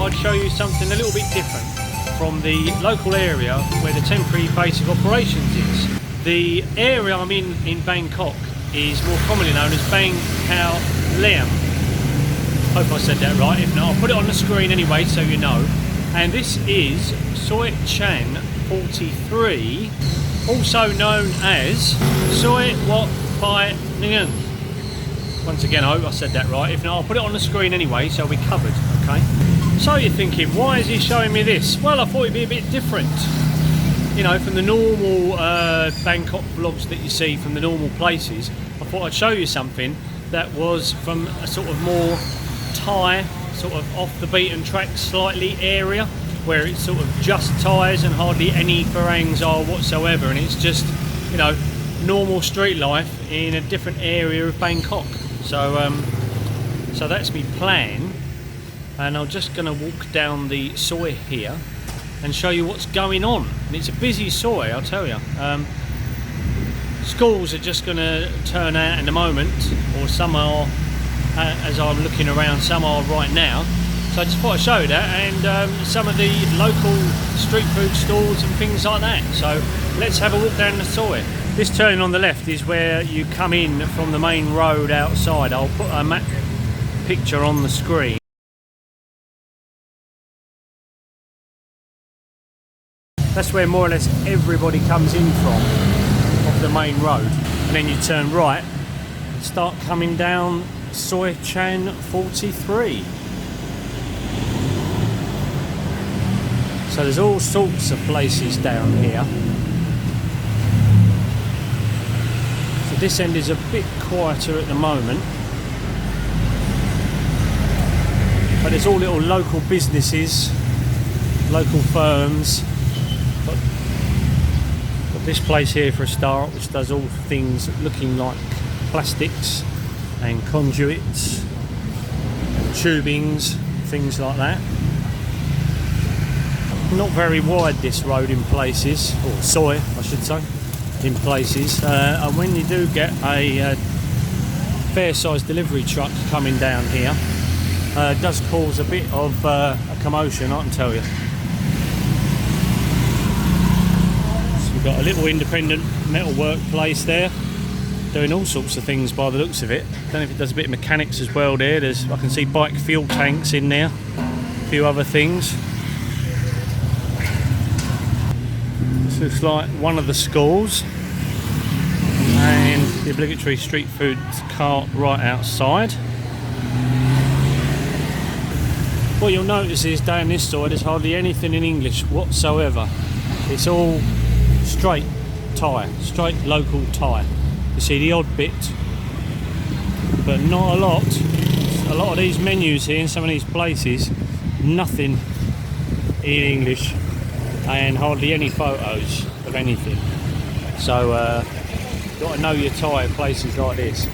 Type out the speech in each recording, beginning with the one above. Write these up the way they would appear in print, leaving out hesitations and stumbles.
thought I'd show you something a little bit different from the local area where the temporary base of operations is. The area I'm in Bangkok is more commonly known as Bangkok Laem. Hope I said that right. If not, I'll put it on the screen anyway so you know. And this is Soi Chan 43, also known as Soi Wat Pai Nguyen. Once again, I hope I said that right. If not, I'll put it on the screen anyway so we're covered, okay? So you're thinking, why is he showing me this? Well, I thought it'd be a bit different. You know, from the normal Bangkok vlogs that you see from the normal places, I thought I'd show you something that was from a sort of more Thai, sort of off the beaten track slightly area, where it's sort of just Thais and hardly any farangs are whatsoever, and it's just, you know, normal street life in a different area of Bangkok. So so that's my plan, and I'm just going to walk down the soi here and show you what's going on. And it's a busy soi, I'll tell you. Schools are just going to turn out in a moment, or some are, as I'm looking around, some are right now. So I just thought I'd show you that, and some of the local street food stalls and things like that. So let's have a walk down the soi. This turning on the left is where you come in from the main road outside. I'll put a map picture on the screen. That's where more or less everybody comes in from, off the main road. And then you turn right, start coming down Soi Chan 43. So there's all sorts of places down here. So this end is a bit quieter at the moment, but it's all little local businesses, local firms. Got this place here for a start, which does all things looking like plastics and conduits and tubings, things like that. Not very wide this road in places, or soi I should say, in places, and when you do get a fair sized delivery truck coming down here, it does cause a bit of a commotion, I can tell you. So we've got a little independent metalwork place there, doing all sorts of things by the looks of it. Don't know if it does a bit of mechanics as well there. I can see bike fuel tanks in there, a few other things. Looks like one of the schools, and the obligatory street food cart right outside. What you'll notice is down this side there's hardly anything in English whatsoever. It's all straight Thai, straight local Thai. You see the odd bit, but not a lot. A lot of these menus here in some of these places, nothing in English, and hardly any photos of anything. So you've got to know your Thai at places like this.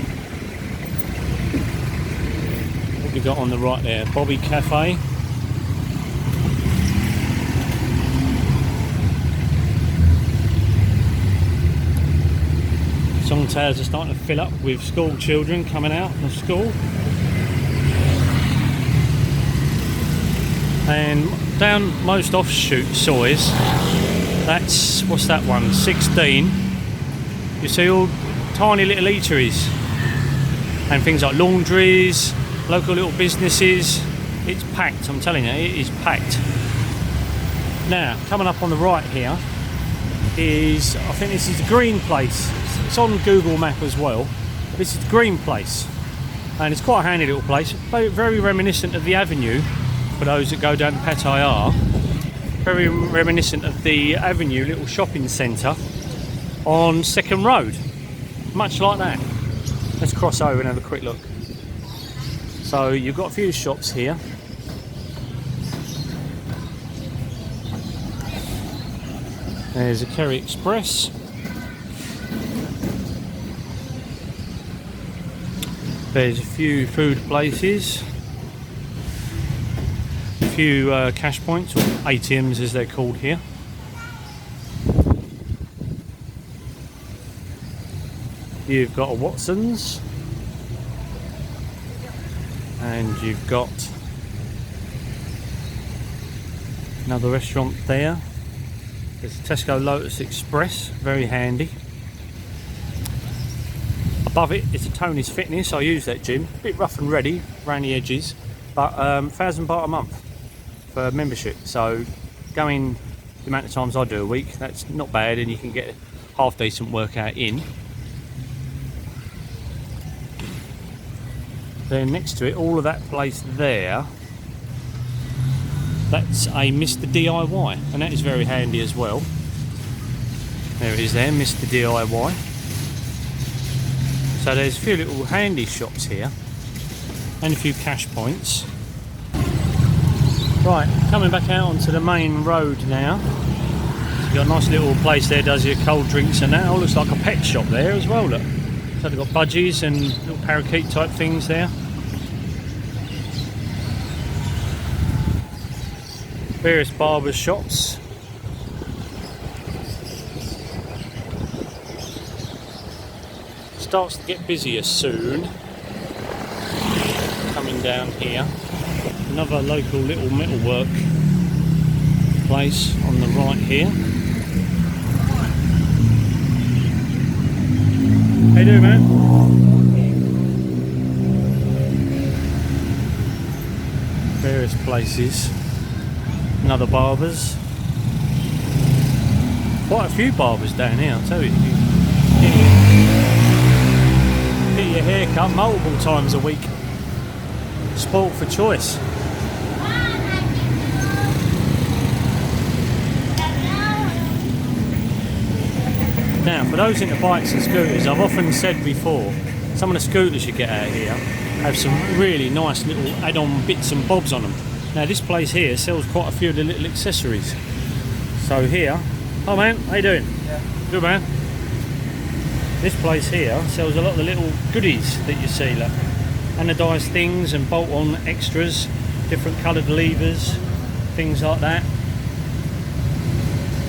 What we got on the right there? Bobby Cafe. Song towers are starting to fill up with school children coming out of school. And down most offshoot sois, that's, what's that one, 16, you see all tiny little eateries and things like laundries, local little businesses. It's packed, I'm telling you, it is packed. Now, coming up on the right here is, I think this is the Green Place. It's on Google Map as well. This is the Green Place, and it's quite a handy little place, very reminiscent of the Avenue. For those that go down to Pattaya, very reminiscent of the Avenue little shopping centre on Second Road, much like that. Let's cross over and have a quick look. So you've got a few shops here. There's a Kerry Express. There's a few food places. Few cash points, or ATMs as they're called here. You've got a Watson's, and you've got Another restaurant there. There's a Tesco Lotus Express, very handy. Above it is a Tony's Fitness. I use that gym. A bit rough and ready around the edges, but £1,000 a month for membership. So going the amount of times I do a week, that's not bad, and you can get a half decent workout in. Then next to it, all of that place there, that's a Mr. DIY, and that is very handy as well. There it is there, Mr. DIY. So there's a few little handy shops here and a few cash points. Right, coming back out onto the main road now. You've got a nice little place there, does your cold drinks and that. Oh, looks like a pet shop there as well, look. So they've got budgies and little parakeet type things there. Various barber shops. Starts to get busier soon. Coming down here. Another local little metalwork place on the right here. How you doing, man? Various places. Another barbers. Quite a few barbers down here, I'll tell you. Get your hair cut multiple times a week. Sport for choice. Now, for those into bikes and scooters, I've often said before, some of the scooters you get out here have some really nice little add-on bits and bobs on them. Now, this place here sells quite a few of the little accessories. So here, oh man, how you doing? Yeah. Good man. This place here sells a lot of the little goodies that you see, like anodised things and bolt-on extras, different coloured levers, things like that.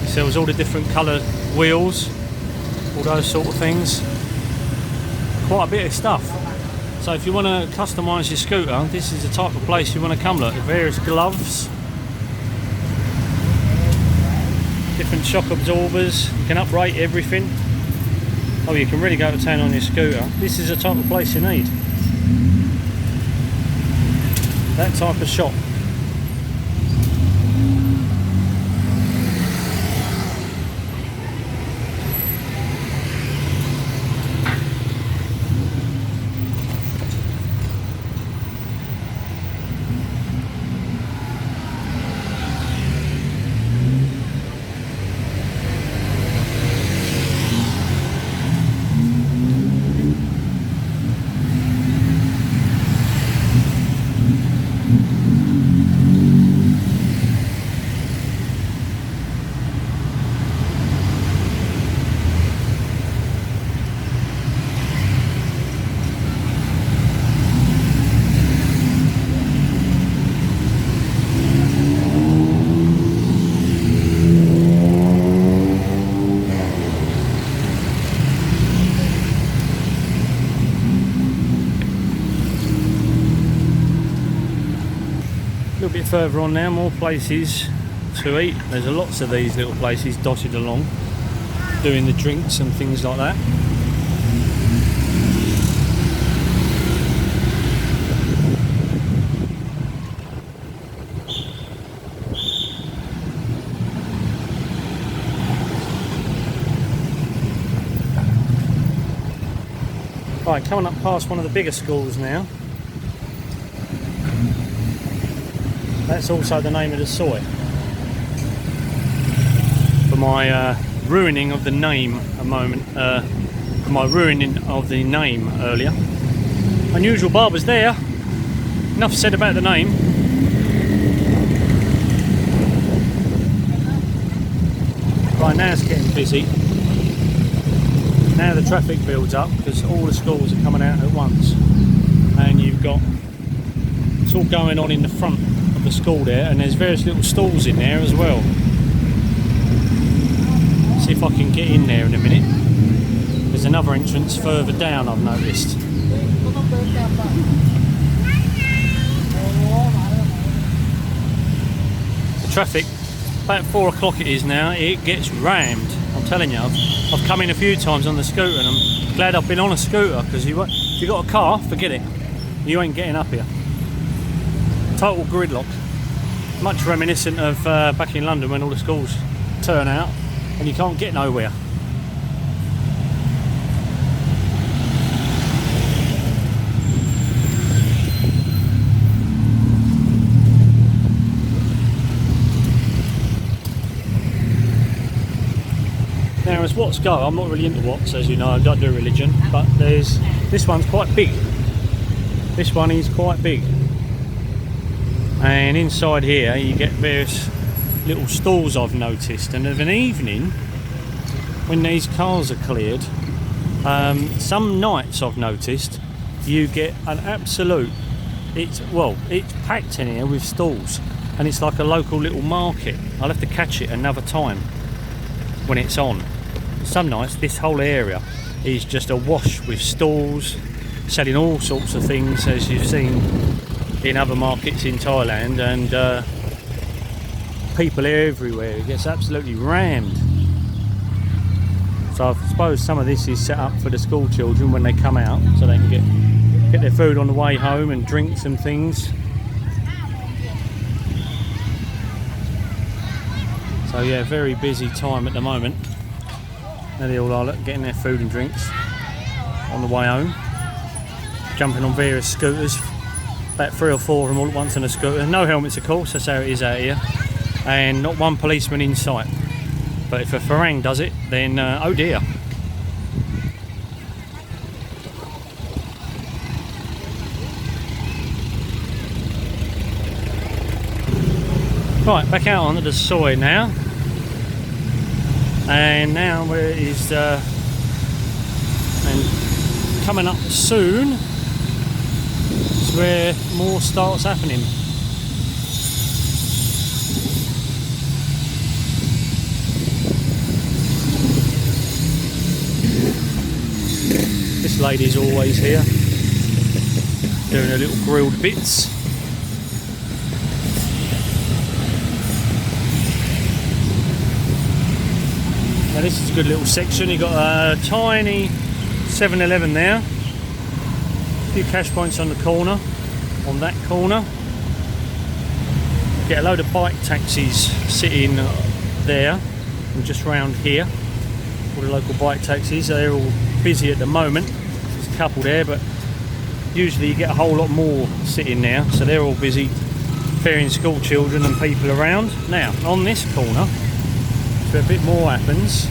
It sells all the different coloured wheels, all those sort of things. Quite a bit of stuff. So if you want to customise your scooter, this is the type of place you want to come. Look, various gloves, different shock absorbers. You can uprate everything. Oh, you can really go to town on your scooter. This is the type of place you need. That type of shop. A little bit further on now, more places to eat. There's lots of these little places dotted along, doing the drinks and things like that. Right, coming up past one of the bigger schools now. That's also the name of the soy. For my ruining of the name a moment, for my ruining of the name earlier. Unusual barbers there. Enough said about the name. Right, now it's getting busy. Now the traffic builds up because all the schools are coming out at once, and you've got it's all going on in the front of the school there, and there's various little stalls in there as well. See if I can get in there in a minute. There's another entrance further down, I've noticed. The traffic about 4 o'clock it is now, it gets rammed. I'm telling you, I've come in a few times on the scooter and I'm glad I've been on a scooter, because if you've got a car, forget it. You ain't getting up here. Total gridlock. Much reminiscent of back in London when all the schools turn out and you can't get nowhere. Now as watts go, I'm not really into watts, as you know, I don't do religion, but this one's quite big. This one is quite big. And inside here you get various little stalls I've noticed, and of an evening when these cars are cleared, some nights I've noticed you get an absolute, it's packed in here with stalls, and it's like a local little market. I'll have to catch it another time when it's on. Some nights this whole area is just awash with stalls selling all sorts of things, as you've seen in other markets in Thailand, and people everywhere. It gets absolutely rammed. So I suppose some of this is set up for the school children when they come out, so they can get their food on the way home and drinks and things. So yeah, very busy time at the moment. There they all are, look, getting their food and drinks on the way home. Jumping on various scooters, about 3 or 4 of them all at once on a scooter. No helmets of course, that's how it is out here. And not one policeman in sight. But if a farang does it, then oh dear. Right, back out onto the soy now. And now where it is, and coming up soon is where more starts happening. This lady's always here, doing her little grilled bits. Now this is a good little section. You've got a tiny 7-Eleven there, a few cash points on the corner, on that corner. Get a load of bike taxis sitting there and just round here. All the local bike taxis, they're all busy at the moment. There's a couple there, but usually you get a whole lot more sitting there, so they're all busy ferrying school children and people around. Now on this corner, so a bit more happens,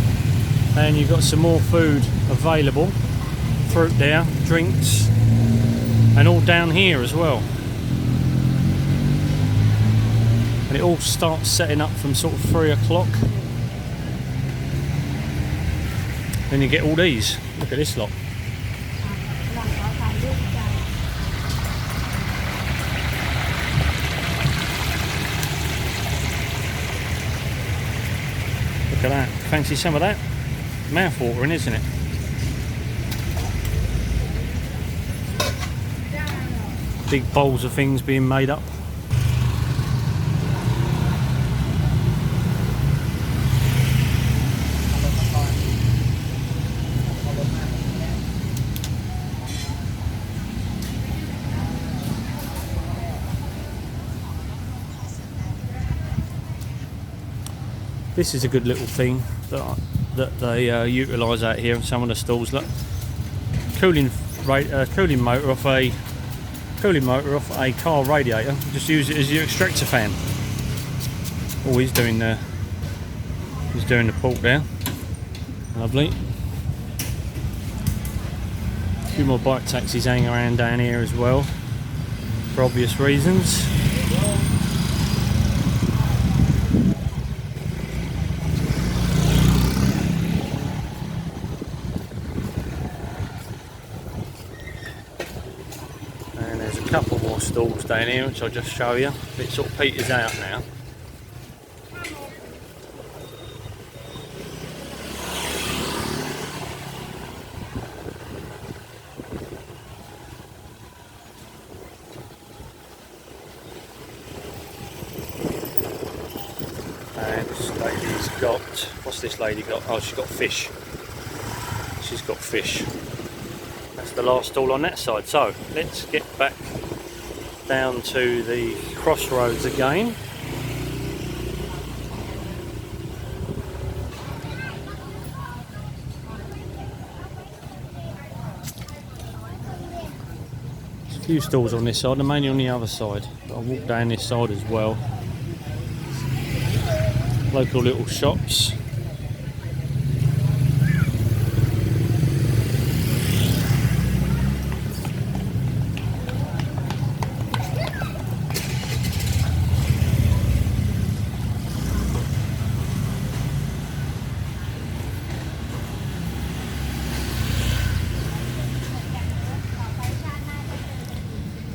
and you've got some more food available, fruit there, drinks, and all down here as well. And it all starts setting up from sort of 3 o'clock. Then you get all these. Look at this lot. Look at that. Fancy some of that? Mouth-watering, isn't it? Big bowls of things being made up. This is a good little thing that they utilise out here in some of the stalls. Look, cooling motor off a car radiator. Just use it as your extractor fan. Oh, he's doing the pork there. Lovely. A few more bike taxis hanging around down here as well, for obvious reasons. Couple more stalls down here which I'll just show you. It sort of peters out now. And got, what's this lady got? Oh, she's got fish. She's got fish. That's the last stall on that side. So let's get back down to the crossroads again. There's a few stalls on this side, and mainly on the other side. I'll walk down this side as well. Local little shops.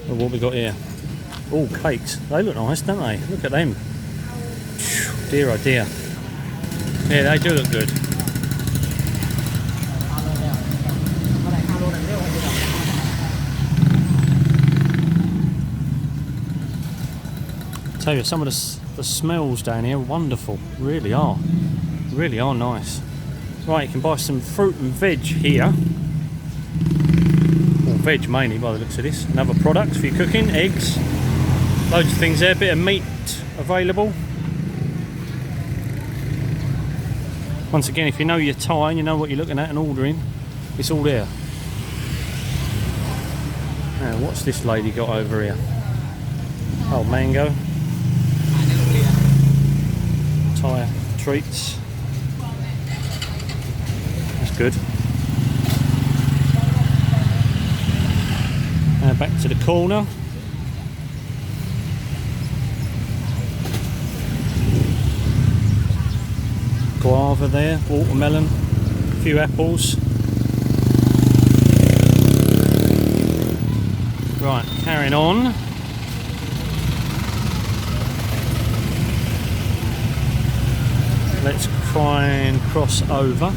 Oh, what we got here? Oh, cakes. They look nice, don't they? Look at them. Dear oh dear. Yeah, they do look good. I tell you, some of the smells down here are wonderful. Really are. Really are nice. Right, you can buy some fruit and veg here. Or veg mainly by the looks of this. And other products for your cooking, eggs. Loads of things there, a bit of meat available. Once again, if you know your Thai and you know what you're looking at and ordering, it's all there. Now, what's this lady got over here? Oh, mango. Thai treats. That's good. Now back to the corner. Guava there, watermelon, a few apples. Right, carrying on. Let's try and cross over.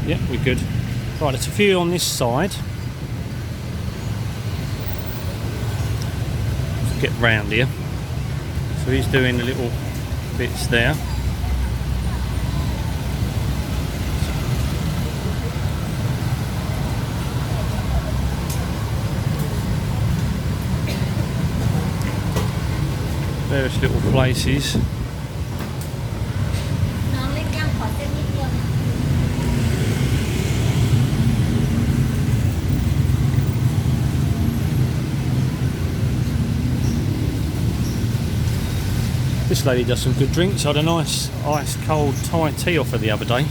Yep, we're good. Right, there's a few on this side. Let's get round here. So he's doing the little bits there. Various little places. This lady does some good drinks. I had a nice ice cold Thai tea off her the other day.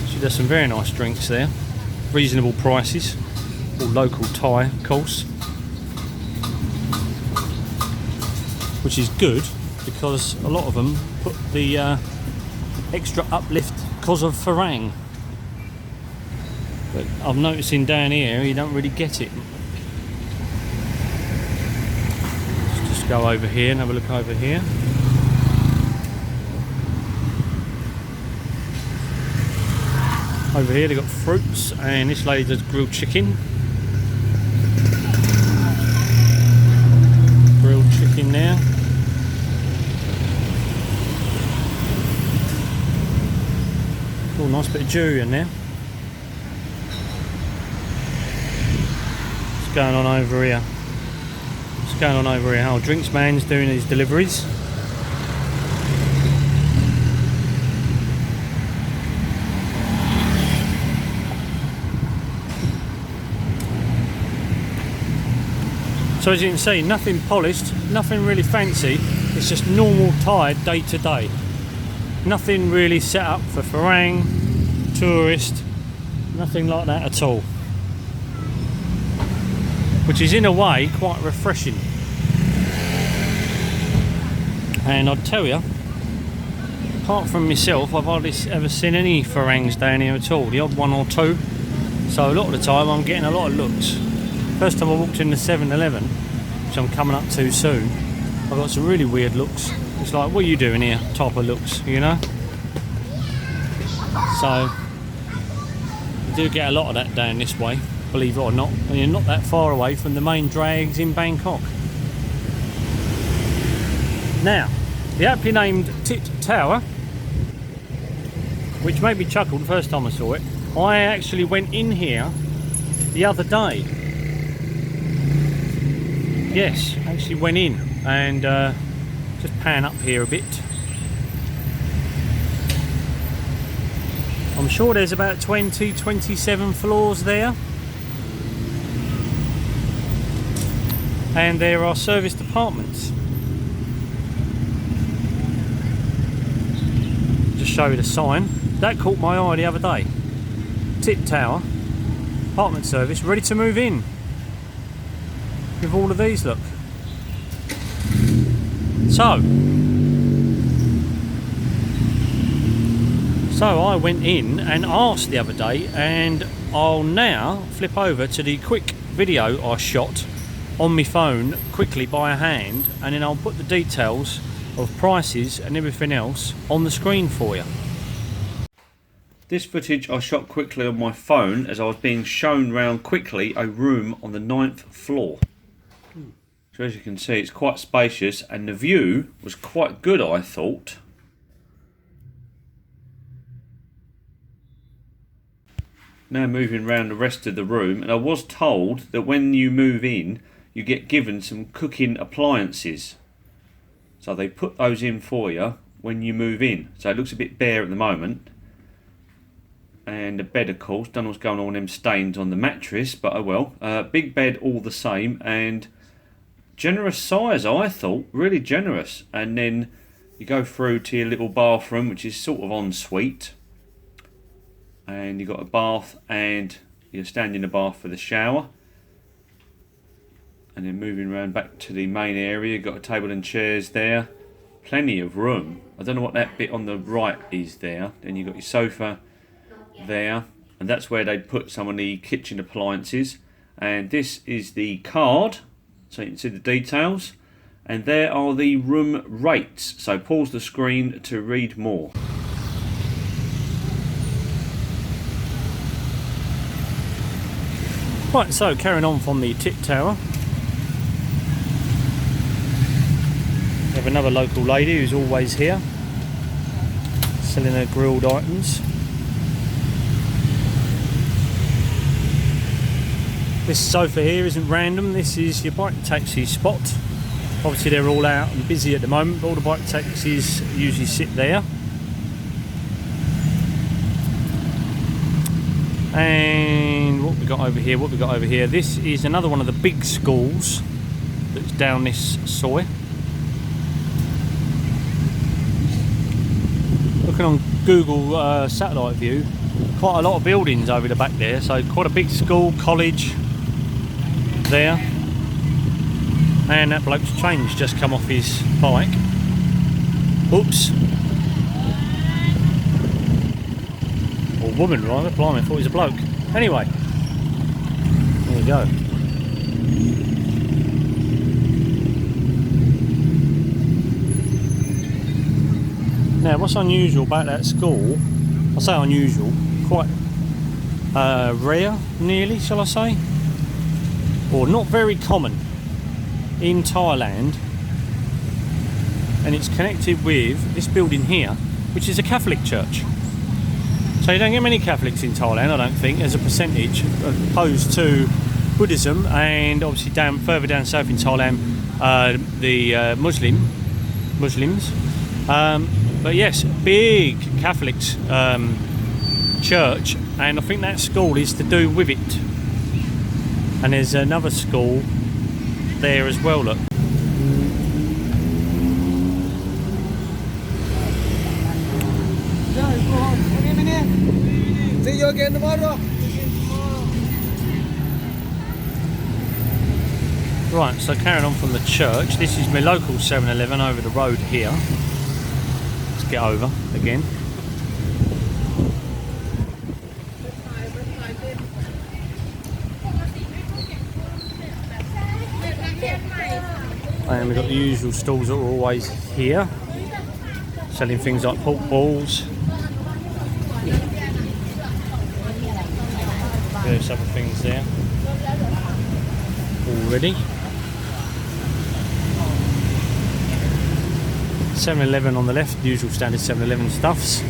She does some very nice drinks there. Reasonable prices. All local Thai, of course. Which is good because a lot of them put the extra uplift because of farang. But I'm noticing down here you don't really get it. Let's just go over here and have a look over here. Over here they've got fruits, and this lady does grilled chicken. Grilled chicken there. Oh, nice bit of durian there. What's going on over here? What's going on over here? Oh, drinks man's doing his deliveries. So as you can see, nothing polished, nothing really fancy. It's just normal Thai day to day. Nothing really set up for farang, tourist, nothing like that at all. Which is in a way quite refreshing. And I'd tell you, apart from myself, I've hardly ever seen any farangs down here at all. The odd one or two. So a lot of the time I'm getting a lot of looks. First time I walked in the 7-Eleven, which I'm coming up to soon, I got some really weird looks. It's like, what are you doing here? Type of looks, you know? So, you do get a lot of that down this way, believe it or not. And you're not that far away from the main drags in Bangkok. Now, the aptly named Tit Tower which made me chuckle the first time I saw it. I actually went in here the other day. Yes, actually went in and just pan up here a bit. I'm sure there's about 27 floors there. And there are serviced apartments. Just show you the sign. That caught my eye the other day. Tit Tower, apartment service, ready to move in. With all of these, look. So I went in and asked the other day, and I'll now flip over to the quick video I shot on my phone quickly by hand, and then I'll put the details of prices and everything else on the screen for you. This footage I shot quickly on my phone as I was being shown round quickly a room on the 9th floor. So as you can see, it's quite spacious and the view was quite good, I thought. Now moving around the rest of the room, and I was told that when you move in you get given some cooking appliances. So they put those in for you when you move in. So it looks a bit bare at the moment. And the bed, of course, don't know what's going on with them stains on the mattress, but oh well. Big bed all the same, and generous size, I thought, really generous. And then you go through to your little bathroom, which is sort of ensuite. And you've got a bath, and you stand in the bath for the shower. And then moving around back to the main area, you've got a table and chairs there. Plenty of room. I don't know what that bit on the right is there. Then you've got your sofa there, and that's where they'd put some of the kitchen appliances. And this is the card, so you can see the details. And there are the room rates. So pause the screen to read more. Right, so carrying on from the Tit Tower. We have another local lady who's always here, selling her grilled items. This sofa here isn't random, this is your bike taxi spot. Obviously they're all out and busy at the moment, but all the bike taxis usually sit there. And what we got over here, this is another one of the big schools that's down this soy. Looking on Google satellite view, quite a lot of buildings over the back there, so quite a big school, college there. And that bloke's chain's just come off his bike. Oops. Or woman rather, blimey, I thought he was a bloke. Anyway, there we go. Now what's unusual about that school, I say unusual, quite rare nearly, shall I say, or not very common in Thailand, and it's connected with this building here, which is a Catholic church. So you don't get many Catholics in Thailand, I don't think, as a percentage, opposed to Buddhism, and obviously further down south in Thailand, the Muslims. But yes, big Catholic church, and I think that school is to do with it. And there's another school there as well, look. See you again tomorrow. Right, so carrying on from the church, this is my local 7-Eleven over the road here. Let's get over again. And we've got the usual stalls that are always here, selling things like pork balls. There's other things there already. 7-Eleven on the left, usual standard 7-Eleven stuffs.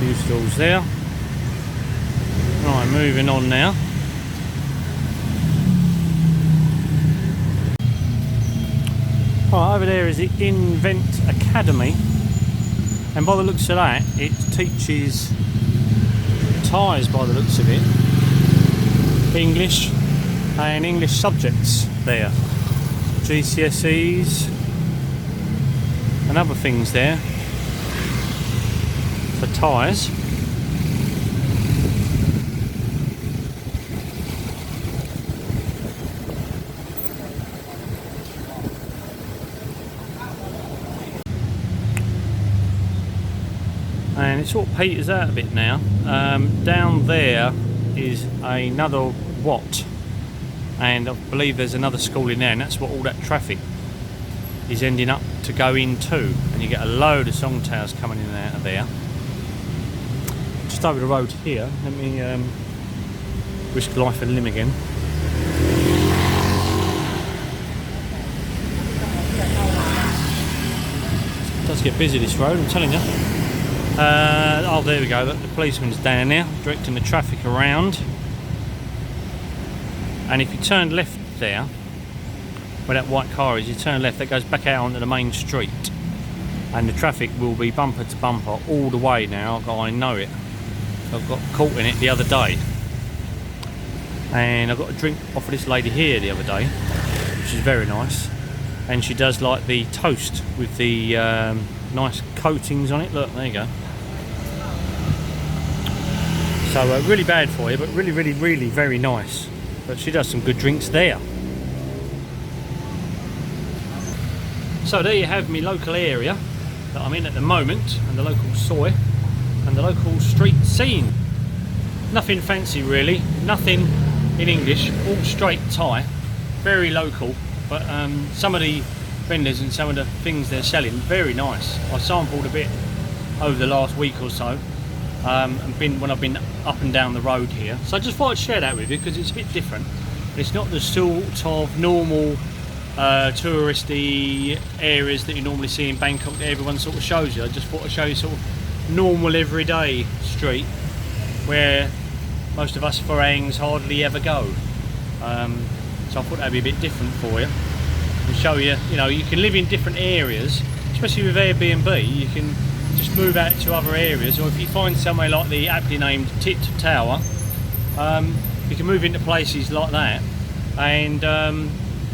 few stalls there. Right, moving on now. Right, over there is the Invent Academy, and by the looks of that, it teaches Thais by the looks of it, English and English subjects there, GCSEs and other things there for Thais. And it sort of peters out a bit now. Down there is another Wat, and I believe there's another school in there, and that's what all that traffic is ending up to go into, and you get a load of song towers coming in and out of there. Just over the road here, let me risk life and limb again. It does get busy this road, I'm telling you. Oh, there we go, the policeman's down there directing the traffic around, and if you turn left there where that white car is, you turn left, that goes back out onto the main street, and the traffic will be bumper to bumper all the way now. I know it, I've got caught in it the other day, and I got a drink off of this lady here the other day, which is very nice, and she does like the toast with the nice coatings on it. Look, there you go. So really bad for you, but really very nice. But she does some good drinks there. So there you have me local area that I'm in at the moment, and the local soy and the local street scene. Nothing fancy really, nothing in English, all straight Thai, very local, but some of the vendors and some of the things they're selling, very nice. I sampled a bit over the last week or so, and when I've been up and down the road here, so I just thought I'd share that with you because it's a bit different. It's not the sort of normal touristy areas that you normally see in Bangkok that everyone sort of shows you. I just thought I'd show you sort of normal everyday street where most of us farangs hardly ever go. So I thought that'd be a bit different for you and show you, you know, you can live in different areas, especially with Airbnb. You can just move out to other areas, or if you find somewhere like the aptly named Tit Tower, you can move into places like that, and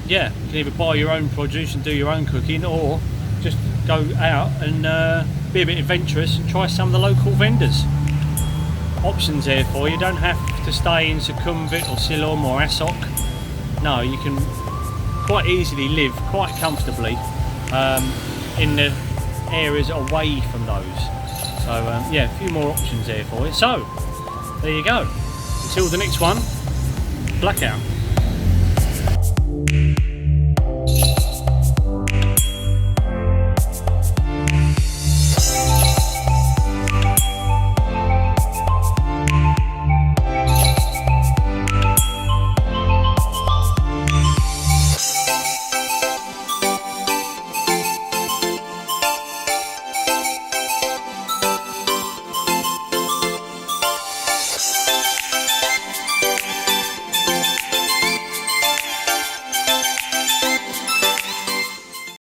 yeah, you can either buy your own produce and do your own cooking, or just go out and be a bit adventurous and try some of the local vendors. Options there for you. You don't have to stay in Sukhumvit or Silom or Asok. No, you can quite easily live quite comfortably in the areas away from those. So yeah, a few more options there for you. So there you go. Until the next one, blackout.